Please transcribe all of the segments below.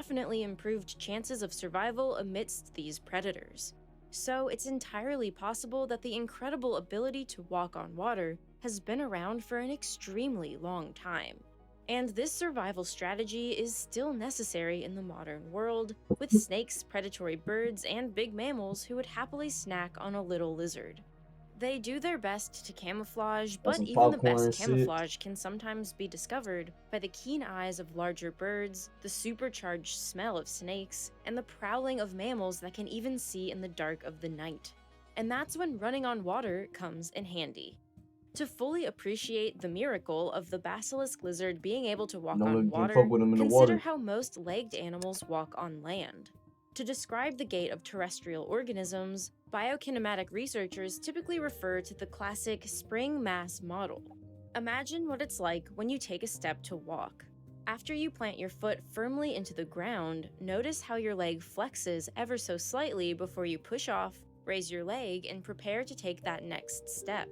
definitely improved chances of survival amidst these predators. So it's entirely possible that the incredible ability to walk on water has been around for an extremely long time. And this survival strategy is still necessary in the modern world, with snakes, predatory birds, and big mammals who would happily snack on a little lizard. They do their best to camouflage, Got but some even the popcorn best and shit. camouflage can sometimes be discovered by the keen eyes of larger birds, the supercharged smell of snakes, and the prowling of mammals that can even see in the dark of the night. And that's when running on water comes in handy. To fully appreciate the miracle of the basilisk lizard being able to You walk know, on you can fuck water, with them in the consider water. how most legged animals walk on land. To describe the gait of terrestrial organisms, biokinematic researchers typically refer to the classic spring mass model. Imagine what it's like when you take a step to walk. After you plant your foot firmly into the ground, notice how your leg flexes ever so slightly before you push off, raise your leg, and prepare to take that next step.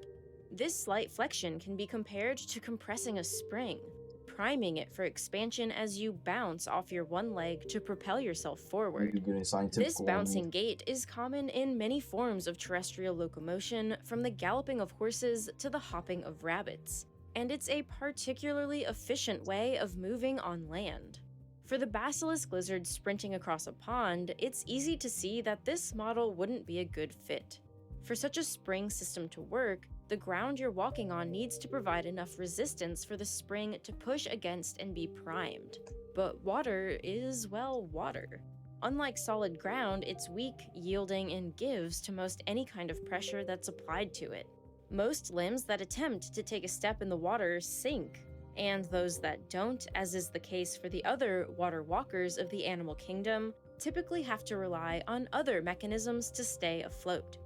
This slight flexion can be compared to compressing a spring, priming it for expansion as you bounce off your one leg to propel yourself You forward. getting This scientific on me. bouncing gait is common in many forms of terrestrial locomotion, from the galloping of horses to the hopping of rabbits, and it's a particularly efficient way of moving on land. For the basilisk lizard sprinting across a pond, it's easy to see that this model wouldn't be a good fit. For such a spring system to work, the ground you're walking on needs to provide enough resistance for the spring to push against and be primed. But water is, well, water. Unlike solid ground, it's weak, yielding, and gives to most any kind of pressure that's applied to it. Most limbs that attempt to take a step in the water sink, and those that don't, as is the case for the other water walkers of the animal kingdom, typically have to rely on other mechanisms to stay afloat.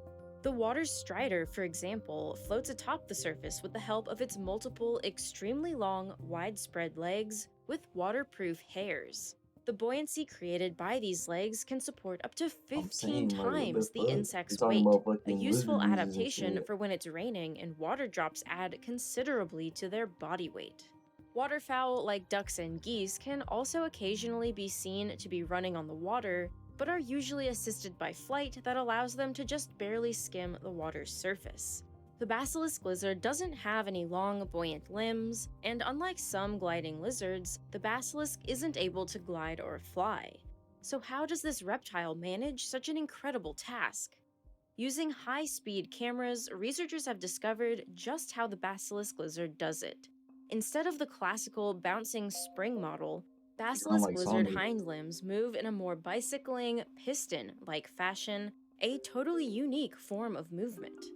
The water strider, for example, floats atop the surface with the help of its multiple, extremely long, widespread legs with waterproof hairs. The buoyancy created by these legs can support up to I'm 15 saying, like, what the times the fuck? You insect's talking weight, about a fucking useful lizard users and adaptation shit. for when it's raining and water drops add considerably to their body weight. Waterfowl, like ducks and geese, can also occasionally be seen to be running on the water, but are usually assisted by flight that allows them to just barely skim the water's surface. The basilisk lizard doesn't have any long, buoyant limbs, and unlike some gliding lizards, the basilisk isn't able to glide or fly. So, how does this reptile manage such an incredible task? Using high speed cameras, researchers have discovered just how the basilisk lizard does it. Instead of the classical bouncing spring model, You sound basilisk like lizard Sonic. hind limbs move in a more bicycling, piston like fashion, a totally unique form of movement.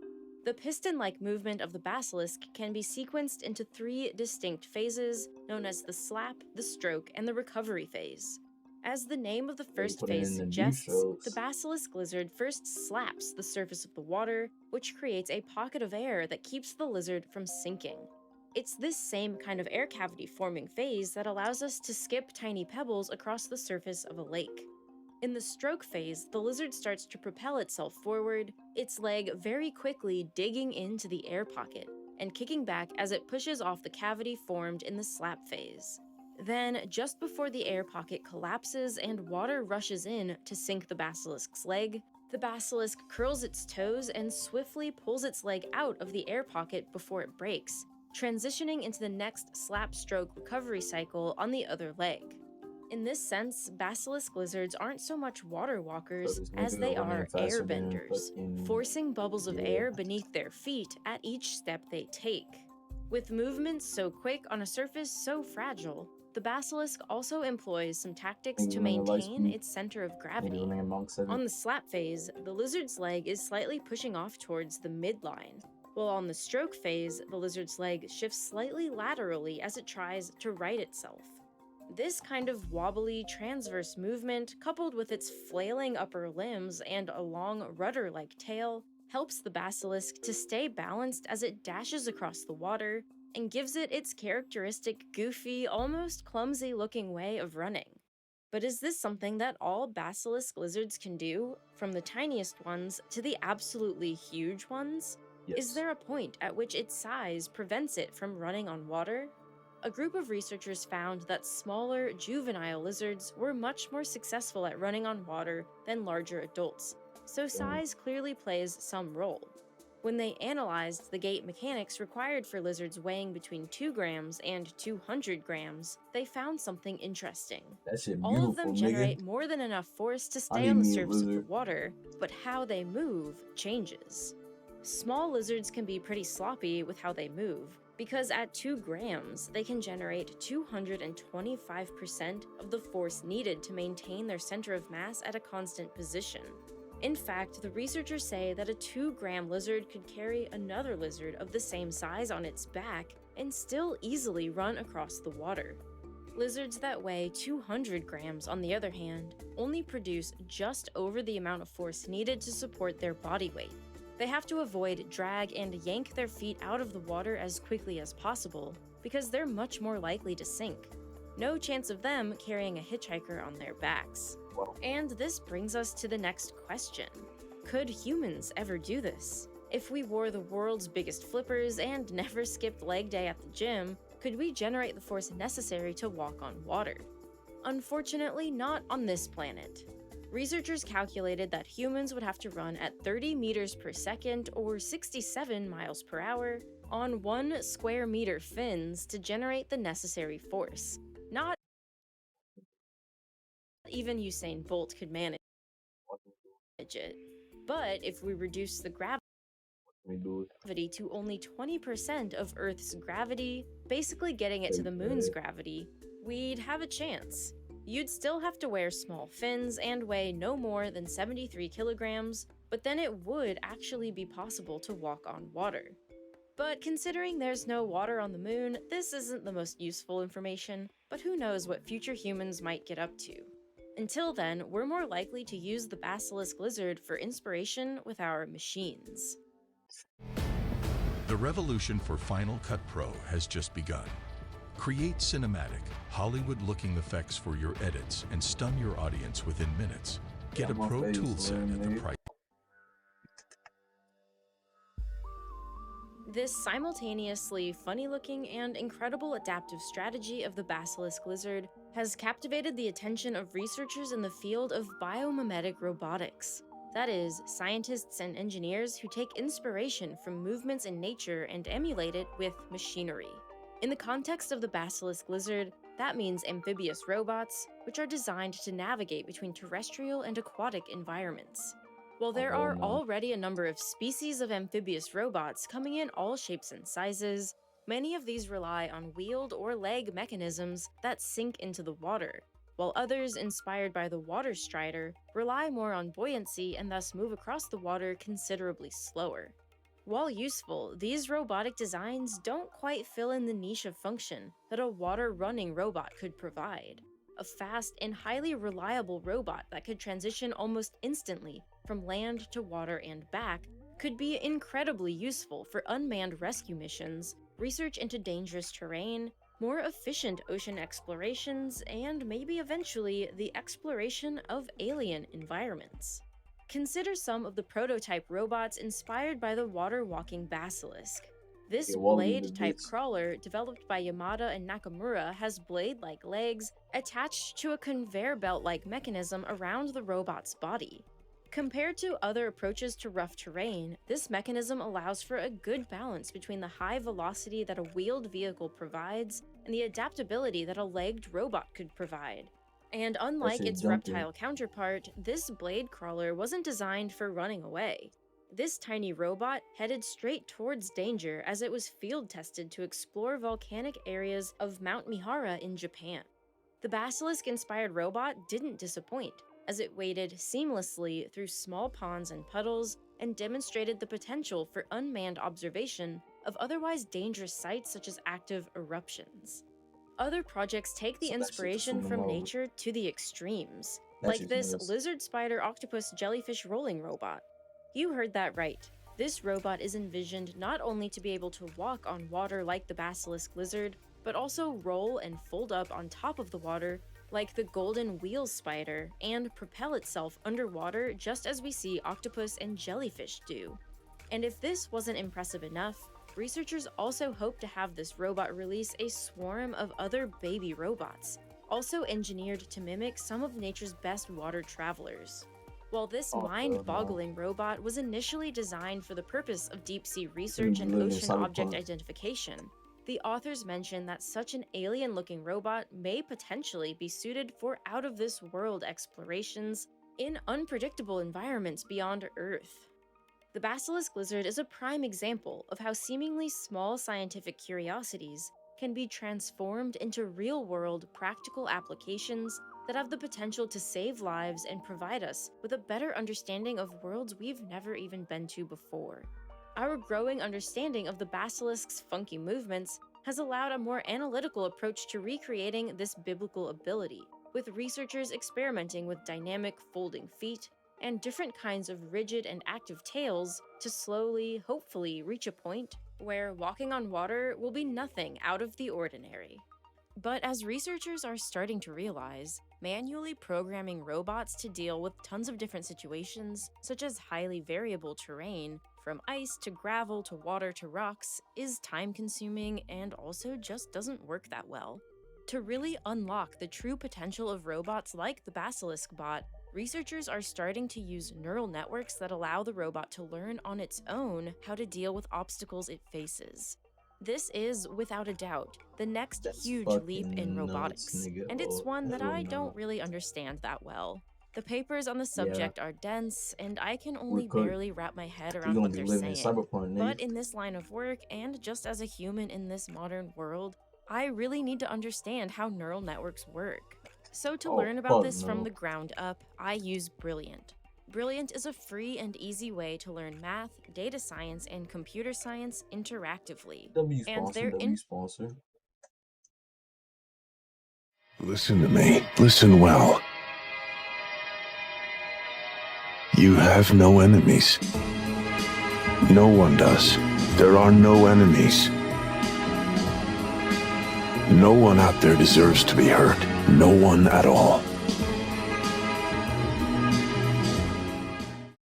The piston like movement of the basilisk can be sequenced into three distinct phases known as the slap, the stroke, and the recovery phase. As the name of the They first put it phase in the new suggests, the shows. basilisk lizard first slaps the surface of the water, which creates a pocket of air that keeps the lizard from sinking. It's this same kind of air cavity forming phase that allows us to skip tiny pebbles across the surface of a lake. In the stroke phase, the lizard starts to propel itself forward, its leg very quickly digging into the air pocket and kicking back as it pushes off the cavity formed in the slap phase. Then, just before the air pocket collapses and water rushes in to sink the basilisk's leg, the basilisk curls its toes and swiftly pulls its leg out of the air pocket before it breaks, transitioning into the next slap stroke recovery cycle on the other leg. In this sense, basilisk lizards aren't so much water So walkers this as nigga they running are faster than airbenders, fucking, forcing bubbles of yeah. air beneath their feet at each step they take. With movements so quick on a surface so fragile, the basilisk also employs some tactics Maybe to running at light maintain speed. its center of Maybe gravity. running at Mach 7. On the slap phase, the lizard's leg is slightly pushing off towards the midline, while on the stroke phase, the lizard's leg shifts slightly laterally as it tries to right itself. This kind of wobbly transverse movement, coupled with its flailing upper limbs and a long rudder-like tail, helps the basilisk to stay balanced as it dashes across the water and gives it its characteristic goofy, almost clumsy-looking way of running. But is this something that all basilisk lizards can do, from the tiniest ones to the absolutely huge ones? Is Yes. there a point at which its size prevents it from running on water? A group of researchers found that smaller, juvenile lizards were much more successful at running on water than larger adults, so Damn. size clearly plays some role. When they analyzed the gait mechanics required for lizards weighing between 2 grams and 200 grams, they found something interesting. That shit All of them beautiful, nigga. generate more than enough force to I stay need on the me a surface of the lizard. water, but how they move changes. Small lizards can be pretty sloppy with how they move, because at 2 grams, they can generate 225% of the force needed to maintain their center of mass at a constant position. In fact, the researchers say that a 2-gram lizard could carry another lizard of the same size on its back and still easily run across the water. Lizards that weigh 200 grams, on the other hand, only produce just over the amount of force needed to support their body weight. They have to avoid drag and yank their feet out of the water as quickly as possible, because they're much more likely to sink. No chance of them carrying a hitchhiker on their backs. Wow. And this brings us to the next question. Could humans ever do this? If we wore the world's biggest flippers and never skipped leg day at the gym, could we generate the force necessary to walk on water? Unfortunately, not on this planet. Researchers calculated that humans would have to run at 30 meters per second or 67 miles per hour on 1 square meter fins to generate the necessary force. Not even Usain Bolt could manage it. But if we reduce the gravity to only 20% of Earth's gravity, basically getting it to the moon's gravity, we'd have a chance. You'd still have to wear small fins and weigh no more than 73 kilograms, but then it would actually be possible to walk on water. But considering there's no water on the moon, this isn't the most useful information, but who knows what future humans might get up to. Until then, we're more likely to use the basilisk lizard for inspiration with our machines. The revolution for Final Cut Pro has just begun. Create cinematic, Hollywood-looking effects for your edits and stun your audience within minutes. Get a pro toolset at the price. This simultaneously funny-looking and incredible adaptive strategy of the basilisk lizard has captivated the attention of researchers in the field of biomimetic robotics. That is, scientists and engineers who take inspiration from movements in nature and emulate it with machinery. In the context of the basilisk lizard, that means amphibious robots, which are designed to navigate between terrestrial and aquatic environments. While there are already a number of species of amphibious robots coming in all shapes and sizes, many of these rely on wheeled or leg mechanisms that sink into the water, while others, inspired by the water strider, rely more on buoyancy and thus move across the water considerably slower. While useful, these robotic designs don't quite fill in the niche of function that a water-running robot could provide. A fast and highly reliable robot that could transition almost instantly from land to water and back could be incredibly useful for unmanned rescue missions, research into dangerous terrain, more efficient ocean explorations, and maybe eventually the exploration of alien environments. Consider some of the prototype robots inspired by the water-walking basilisk. This blade-type crawler, developed by Yamada and Nakamura, has blade-like legs attached to a conveyor belt-like mechanism around the robot's body. Compared to other approaches to rough terrain, this mechanism allows for a good balance between the high velocity that a wheeled vehicle provides and the adaptability that a legged robot could provide. And unlike its reptile counterpart, this blade crawler wasn't designed for running away. This tiny robot headed straight towards danger as it was field tested to explore volcanic areas of Mount Mihara in Japan. The basilisk-inspired robot didn't disappoint, as it waded seamlessly through small ponds and puddles and demonstrated the potential for unmanned observation of otherwise dangerous sites such as active eruptions. Other projects take the inspiration from nature to the extremes, like this lizard spider octopus jellyfish rolling robot. You heard that right. This robot is envisioned not only to be able to walk on water like the basilisk lizard, but also roll and fold up on top of the water like the golden wheel spider and propel itself underwater just as we see octopus and jellyfish do. And if this wasn't impressive enough, Researchers also hope to have this robot release a swarm of other baby robots, also engineered to mimic some of nature's best water travelers. While this mind-boggling robot was initially designed for the purpose of deep-sea research and ocean object identification, the authors mention that such an alien-looking robot may potentially be suited for out-of-this-world explorations in unpredictable environments beyond Earth. The basilisk lizard is a prime example of how seemingly small scientific curiosities can be transformed into real-world practical applications that have the potential to save lives and provide us with a better understanding of worlds we've never even been to before. Our growing understanding of the basilisk's funky movements has allowed a more analytical approach to recreating this biblical ability, with researchers experimenting with dynamic folding feet and different kinds of rigid and active tails to slowly, hopefully, reach a point where walking on water will be nothing out of the ordinary. But as researchers are starting to realize, manually programming robots to deal with tons of different situations, such as highly variable terrain, from ice to gravel to water to rocks, is time-consuming and also just doesn't work that well. To really unlock the true potential of robots like the Basilisk bot, researchers are starting to use neural networks that allow the robot to learn on its own how to deal with obstacles it faces. This is, without a doubt, the next huge leap in robotics, and it's one that I don't really understand that well. The papers on the subject are dense, and I can only barely wrap my head around what they're saying. But in this line of work, and just as a human in this modern world, I really need to understand how neural networks work. So to learn about this from the ground up, I use Brilliant. Brilliant is a free and easy way to learn math, data science, and computer science interactively. Sponsor. Listen to me. Listen well. You have no enemies. No one does. There are no enemies. No one out there deserves to be hurt. No one at all.